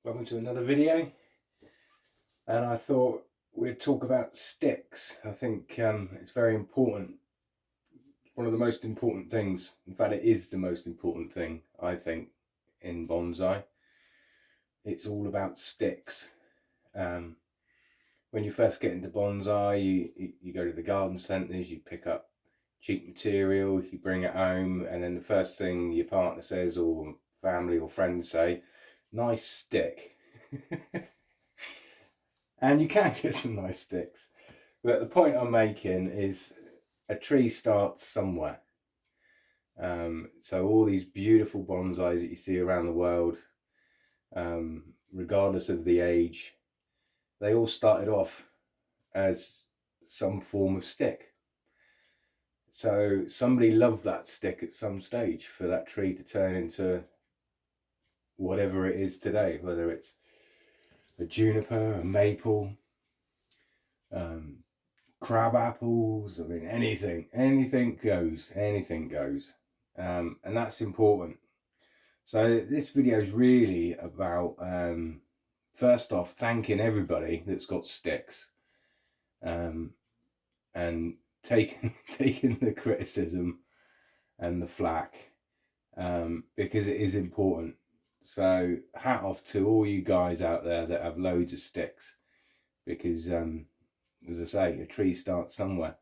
Welcome to another video, and I thought we'd talk about sticks. I think it's very important, one of the most important things, in fact it is the most important thing I think in bonsai. It's all about sticks. When you first get into bonsai, you go to the garden centres, you pick up cheap material, you bring it home, and then the first thing your partner says, or family or friends say, nice stick. And you can get some nice sticks, but the point I'm making is a tree starts somewhere. So all these beautiful bonsais that you see around the world, regardless of the age, they all started off as some form of stick. So somebody loved that stick at some stage for that tree to turn into whatever it is today, whether it's a juniper, a maple, crab apples. I mean, anything goes, and that's important. So this video is really about first off thanking everybody that's got sticks, and taking the criticism and the flack, because it is important. So hat off to all you guys out there that have loads of sticks, because as I say, a tree starts somewhere.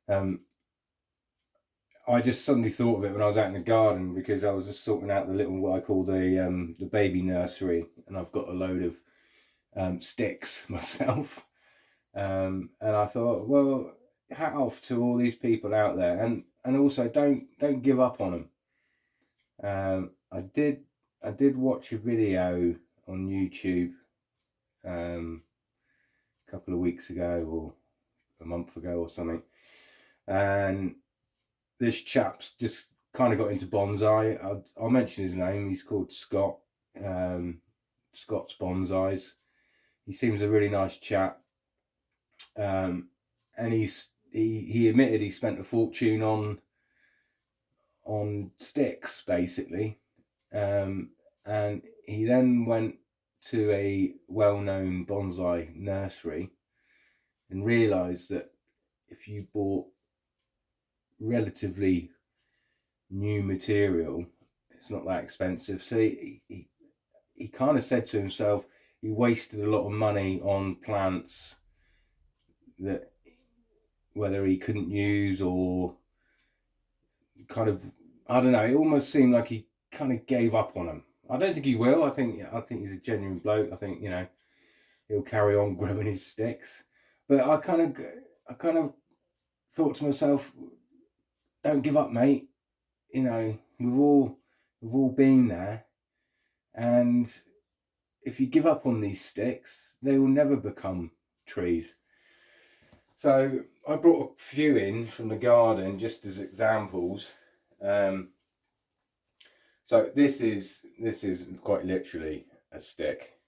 I just suddenly thought of it when I was out in the garden, because I was just sorting out the little, what I call the baby nursery, and I've got a load of sticks myself. And I thought, well, hat off to all these people out there, and also don't give up on them. I did watch a video on YouTube a couple of weeks ago, or a month ago or something, and this chap's just kind of got into bonsai. I'll mention his name. He's called Scott. Scott's Bonsais. He seems a really nice chap, and he admitted he spent a fortune on sticks, basically, and he then went to a well-known bonsai nursery and realised that if you bought relatively new material, it's not that expensive. So he kind of said to himself he wasted a lot of money on plants that whether he couldn't use, or kind of, I don't know, it almost seemed like he kind of gave up on them. I don't think he will. I think he's a genuine bloke. I think, he'll carry on growing his sticks. But I kind of thought to myself, don't give up, mate. We've all been there, and if you give up on these sticks, they will never become trees. So I brought a few in from the garden just as examples. So this is quite literally a stick.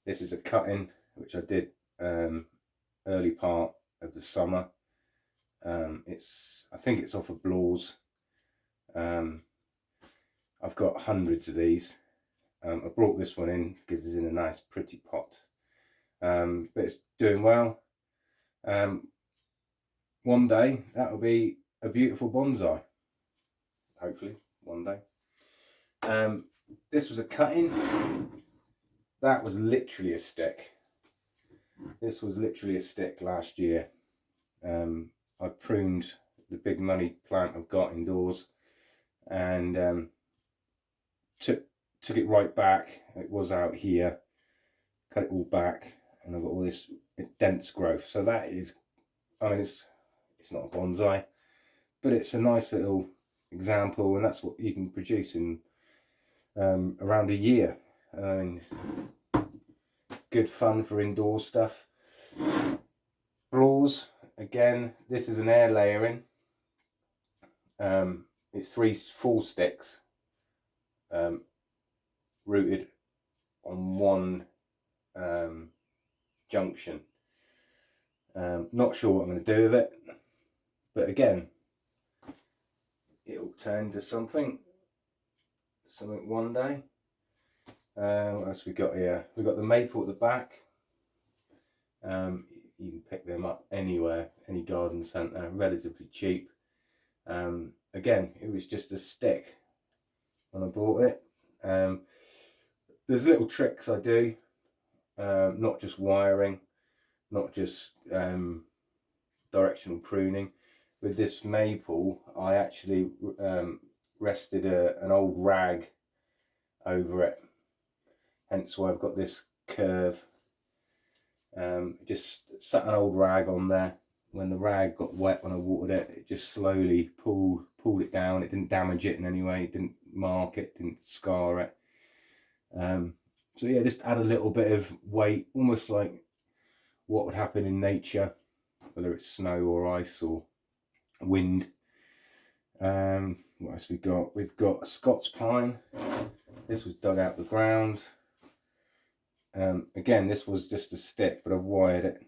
This is a cutting which I did early part of the summer. I think it's off of Blaws. I've got hundreds of these. I brought this one in because it's in a nice pretty pot, but it's doing well. One day that will be a beautiful bonsai, hopefully one day. This was a cutting. That was literally a stick. This was literally a stick last year. I pruned the big money plant I've got indoors, and took it right back. It was out here, cut it all back, and I've got all this dense growth. So that is, I mean, it's not a bonsai, but it's a nice little example, and that's what you can produce in around a year. Good fun for indoor stuff. Blaws, again, this is an air layering. It's 3 full sticks rooted on one junction. Not sure what I'm going to do with it, but again, it'll turn into something one day. What else we got here? We got the maple at the back. You can pick them up anywhere, any garden centre, relatively cheap. Again, it was just a stick when I bought it. There's little tricks I do, not just wiring, not just directional pruning. With this maple, I actually rested an old rag over it, hence why I've got this curve. Just sat an old rag on there. When the rag got wet when I watered it, it just slowly pulled it down. It didn't damage it in any way, it didn't mark it, didn't scar it. So yeah, just add a little bit of weight, almost like what would happen in nature, whether it's snow or ice or wind. What else we got? We've got a Scots pine. This was dug out the ground. Again, this was just a stick, but I've wired it,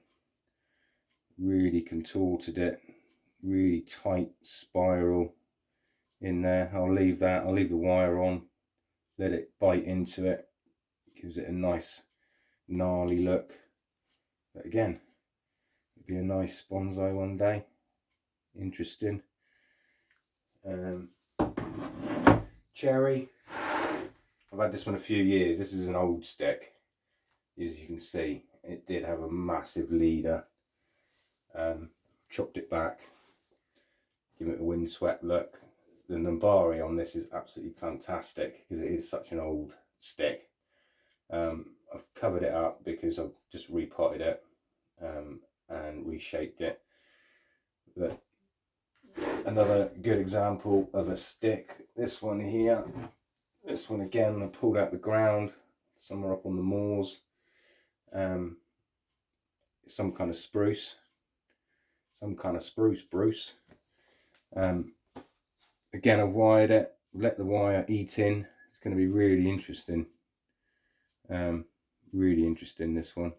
really contorted it, really tight spiral in there. I'll leave the wire on, let it bite into it, gives it a nice gnarly look. But again, it'd be a nice bonsai one day, interesting. Cherry, I've had this one a few years. This is an old stick. As you can see, it did have a massive leader. Chopped it back, give it a windswept look. The Nambari on this is absolutely fantastic because it is such an old stick. I've covered it up because I've just repotted it and reshaped it. But another good example of a stick, this one here. This one again, I pulled out the ground, somewhere up on the moors. Some kind of spruce, Bruce. Again, I've wired it, let the wire eat in. It's going to be really interesting. Really interesting, this one.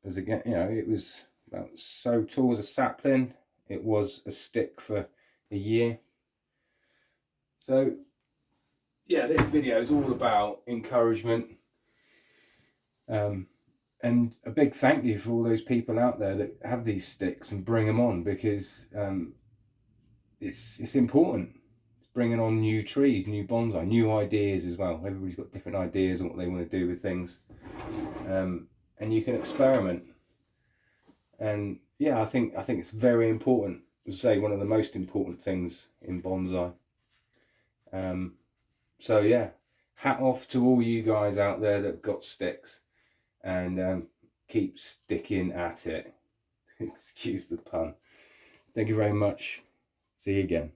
As again, you know, it was about so tall as a sapling. It was a stick for a year. So yeah, this video is all about encouragement. And a big thank you for all those people out there that have these sticks and bring them on, because it's important. It's bringing on new trees, new bonsai, new ideas as well. Everybody's got different ideas on what they want to do with things, and you can experiment. And yeah, I think it's very important. As I say, one of the most important things in bonsai. So yeah, hat off to all you guys out there that got sticks. And keep sticking at it. Excuse the pun. Thank you very much. See you again.